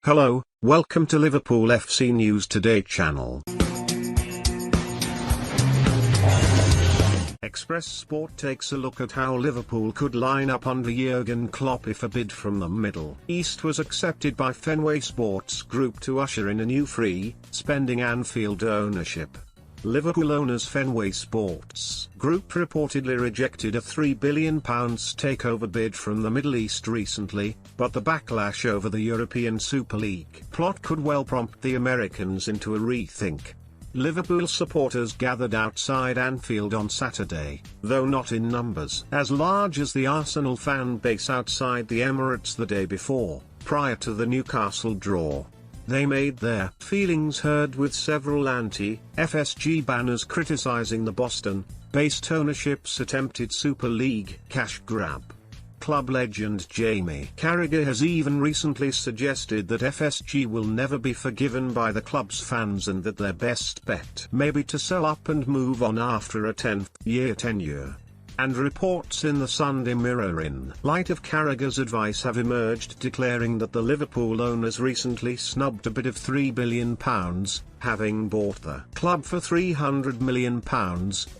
Hello, welcome to Liverpool FC News Today channel. Express Sport takes a look at how Liverpool could line up under Jurgen Klopp if a bid from the Middle East was accepted by Fenway Sports Group to usher in a new free-spending Anfield ownership. Liverpool owners Fenway Sports Group reportedly rejected a £3 billion takeover bid from the Middle East recently, but the backlash over the European Super League plot could well prompt the Americans into a rethink. Liverpool supporters gathered outside Anfield on Saturday, though not in numbers as large as the Arsenal fan base outside the Emirates the day before, prior to the Newcastle draw. They made their feelings heard with several anti-FSG banners criticizing the Boston-based ownership's attempted Super League cash grab. Club legend Jamie Carragher has even recently suggested that FSG will never be forgiven by the club's fans and that their best bet may be to sell up and move on after a 10th-year tenure. And reports in the Sunday Mirror in light of Carragher's advice have emerged declaring that the Liverpool owners recently snubbed a bid of £3 billion, having bought the club for £300 million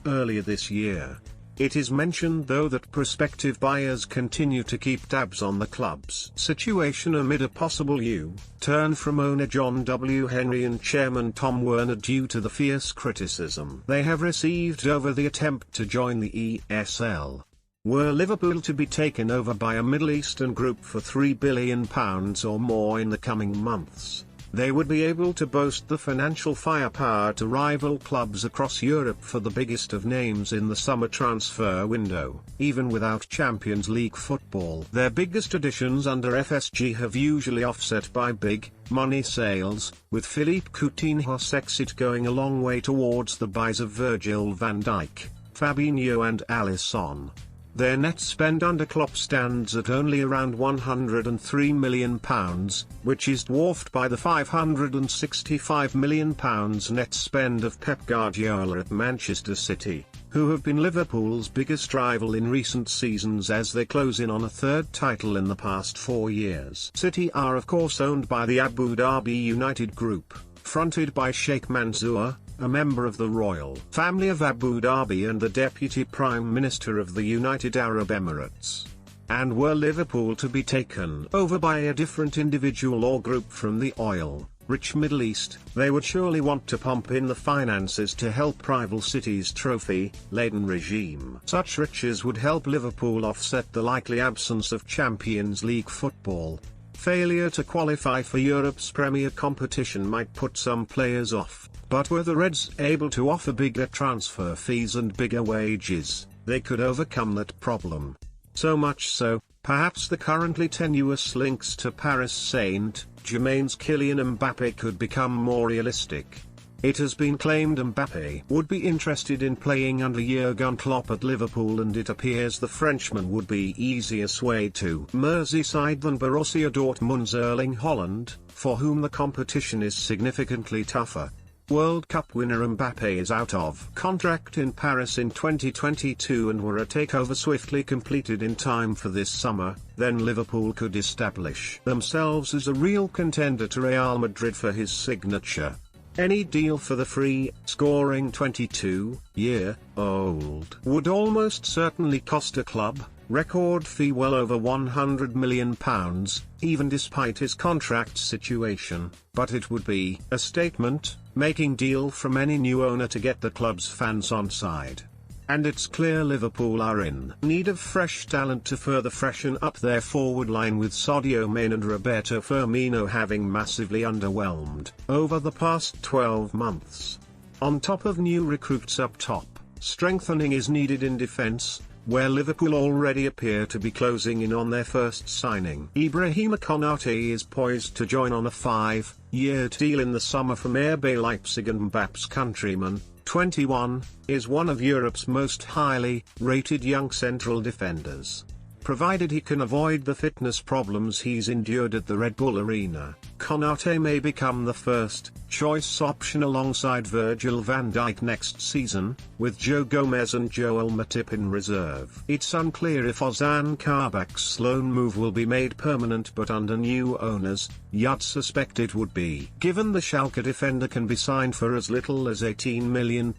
earlier this year. It is mentioned though that prospective buyers continue to keep tabs on the club's situation amid a possible U-turn from owner John W. Henry and chairman Tom Werner due to the fierce criticism they have received over the attempt to join the ESL. Were Liverpool to be taken over by a Middle Eastern group for £3 billion or more in the coming months, they would be able to boast the financial firepower to rival clubs across Europe for the biggest of names in the summer transfer window, even without Champions League football. Their biggest additions under FSG have usually offset by big money sales, with Philippe Coutinho's exit going a long way towards the buys of Virgil van Dijk, Fabinho and Alisson. Their net spend under Klopp stands at only around £103 million, which is dwarfed by the £565 million net spend of Pep Guardiola at Manchester City, who have been Liverpool's biggest rival in recent seasons as they close in on a third title in the past 4 years. City are of course owned by the Abu Dhabi United Group, fronted by Sheikh Mansour, a member of the royal family of Abu Dhabi and the Deputy Prime Minister of the United Arab Emirates. And were Liverpool to be taken over by a different individual or group from the oil-rich Middle East, they would surely want to pump in the finances to help rival City's trophy-laden regime. Such riches would help Liverpool offset the likely absence of Champions League football. Failure to qualify for Europe's premier competition might put some players off, but were the Reds able to offer bigger transfer fees and bigger wages, they could overcome that problem. So much so, perhaps the currently tenuous links to Paris Saint-Germain's Kylian Mbappé could become more realistic. It has been claimed Mbappé would be interested in playing under Jurgen Klopp at Liverpool, and it appears the Frenchman would be easier swayed to Merseyside than Borussia Dortmund's Erling Haaland, for whom the competition is significantly tougher. World Cup winner Mbappé is out of contract in Paris in 2022, and were a takeover swiftly completed in time for this summer, then Liverpool could establish themselves as a real contender to Real Madrid for his signature. Any deal for the free-scoring 22-year-old would almost certainly cost a club record fee well over £100 million, even despite his contract situation, but it would be a statement-making deal from any new owner to get the club's fans on side. And it's clear Liverpool are in need of fresh talent to further freshen up their forward line, with Sadio Mane and Roberto Firmino having massively underwhelmed over the past 12 months. On top of new recruits up top, strengthening is needed in defence, where Liverpool already appear to be closing in on their first signing. Ibrahima Konate is poised to join on a 5-year deal in the summer from RB Leipzig, and Mbappe's countryman, 21, is one of Europe's most highly rated young central defenders. provided he can avoid the fitness problems he's endured at the Red Bull Arena. Konate may become the first choice option alongside Virgil van Dijk next season, with Joe Gomez and Joel Matip in reserve. It's unclear if Ozan Kabak's loan move will be made permanent, but under new owners, you'd suspect it would be, given the Schalke defender can be signed for as little as £18 million.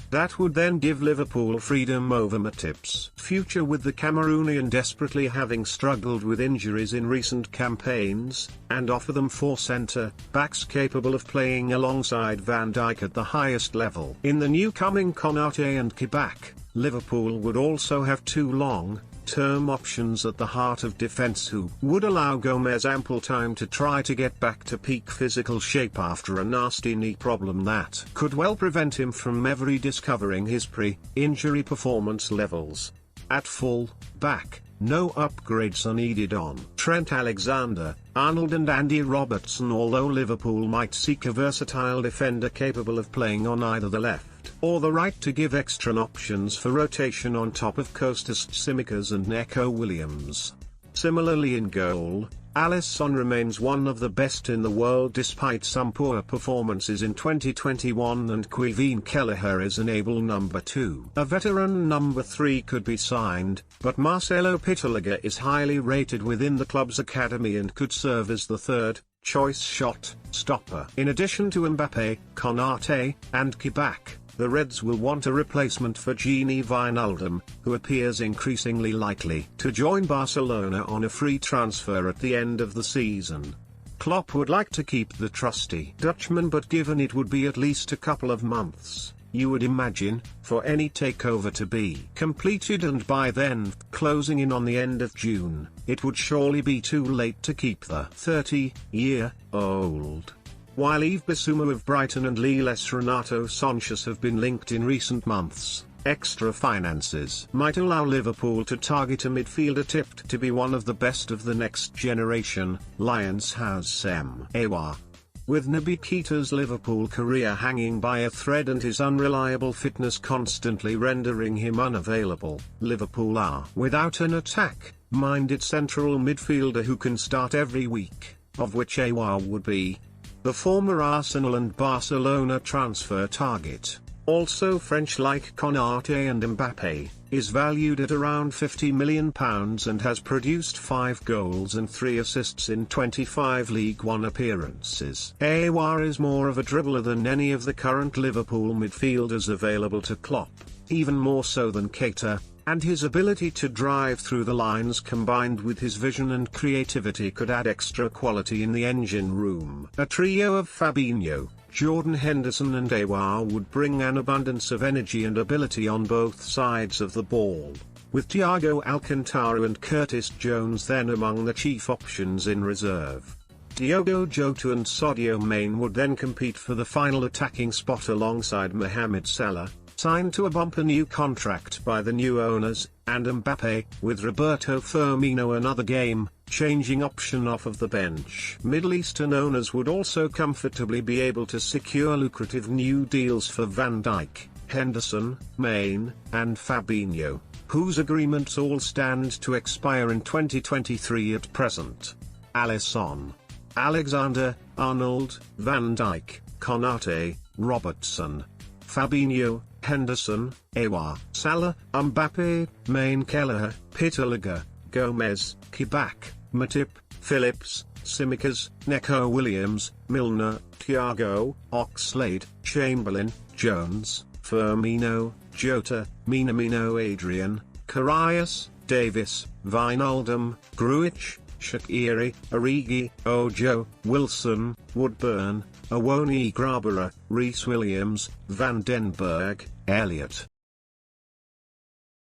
That would then give Liverpool freedom over Matip's future, with the Cameroonian desperately having struggled with injuries in recent campaigns, and offer them 4 centre-backs capable of playing alongside Van Dijk at the highest level. In the new coming Konate and Kabak, Liverpool would also have 2 long-term options at the heart of defence who would allow Gomez ample time to try to get back to peak physical shape after a nasty knee problem that could well prevent him from ever rediscovering his pre-injury performance levels. At full back, no upgrades are needed on Trent Alexander-Arnold and Andy Robertson, although Liverpool might seek a versatile defender capable of playing on either the left or the right to give extra options for rotation on top of Kostas Tsimikas and Neco Williams. Similarly in goal, Alisson remains one of the best in the world despite some poor performances in 2021, and Kevin Kelleher is an able number 2. A veteran number 3 could be signed, but Marcelo Pitaliga is highly rated within the club's academy and could serve as the third choice shot stopper. In addition to Mbappe, Konate, and Kabak, the Reds will want a replacement for Gini Wijnaldum, who appears increasingly likely to join Barcelona on a free transfer at the end of the season. Klopp would like to keep the trusty Dutchman, but given it would be at least a couple of months, you would imagine, for any takeover to be completed, and by then, closing in on the end of June, it would surely be too late to keep the 30-year-old. While Yves Bissouma of Brighton and Lille's Renato Sanches have been linked in recent months, extra finances might allow Liverpool to target a midfielder tipped to be one of the best of the next generation, Lions has Sem Aouar. With Naby Keita's Liverpool career hanging by a thread and his unreliable fitness constantly rendering him unavailable, Liverpool are without an attack-minded central midfielder who can start every week, of which Aouar would be. The former Arsenal and Barcelona transfer target, also French like Konate and Mbappe, is valued at around £50 million and has produced 5 goals and 3 assists in 25 League One appearances. Aouar is more of a dribbler than any of the current Liverpool midfielders available to Klopp, even more so than Keita, and his ability to drive through the lines combined with his vision and creativity could add extra quality in the engine room. A trio of Fabinho, Jordan Henderson and Aouar would bring an abundance of energy and ability on both sides of the ball, with Thiago Alcantara and Curtis Jones then among the chief options in reserve. Diogo Jota and Sadio Mane would then compete for the final attacking spot alongside Mohamed Salah, signed to a bumper new contract by the new owners, and Mbappe, with Roberto Firmino another game-changing option off of the bench. Middle Eastern owners would also comfortably be able to secure lucrative new deals for Van Dijk, Henderson, Mane, and Fabinho, whose agreements all stand to expire in 2023 at present. Alisson, Alexander-Arnold, Van Dijk, Konate, Robertson, Fabinho, Henderson, Aouar, Salah, Mbappe, Mane, Kelleher, Pitaliga, Gomez, Kabak, Matip, Phillips, Tsimikas, Neco Williams, Milner, Thiago, Oxlade, Chamberlain, Jones, Firmino, Jota, Minamino, Adrian, Karius, Davis, Wijnaldum, Grujic, Shaqiri, Origi, Ojo, Wilson, Woodburn, Awoni Grabara, Reece Williams, Van den Berg, Elliott,